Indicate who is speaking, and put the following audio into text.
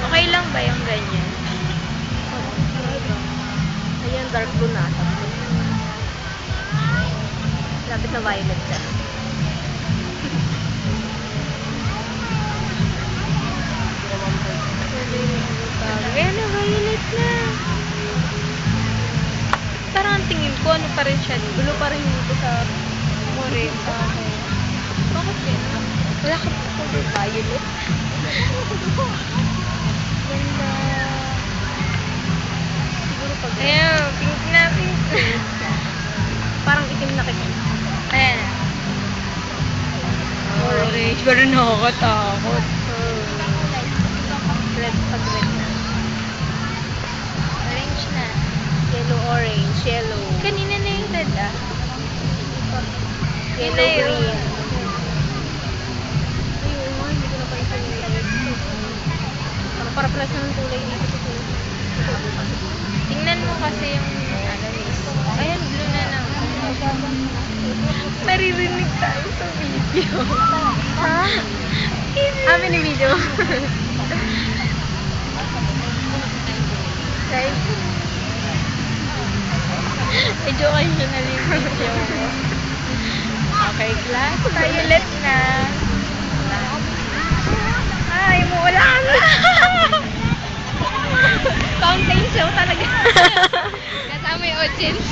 Speaker 1: Okay lang ba yung ganyan?
Speaker 2: Ayan, dark blue na. Lapit na violet ka.
Speaker 1: Ayan na, violet na. Parang ang tingin ko, ano pa rin siya.
Speaker 2: Blue pa rin dito sa
Speaker 1: More. Bakit gano'n? Wala ka pa color violet.
Speaker 2: ganda. Siguro pag
Speaker 1: Ayan, pink na, pink.
Speaker 2: parang itim na kita.
Speaker 1: Ayan na. Orange. Pero nakakatakot.
Speaker 2: Red pag red na.
Speaker 1: Orange na.
Speaker 2: Yellow, orange, yellow.
Speaker 1: Kanina na yung red ah.
Speaker 2: Yellow,
Speaker 1: Yun na yun.
Speaker 2: green. Ayun nga, hindi ko na pa ito nilagay. Parang para-paras na ng kulay dito sa kulay.
Speaker 1: Tingnan mo kasi yung ano list. Ayan, blue na lang. Naririnig tayo sa video.
Speaker 2: Ha? Amin ni video.
Speaker 1: Guys, educational yung video mo. Okay, class. Violet na. Ay, umuulan.
Speaker 2: Fountain show talaga.
Speaker 1: Kasama yung audience.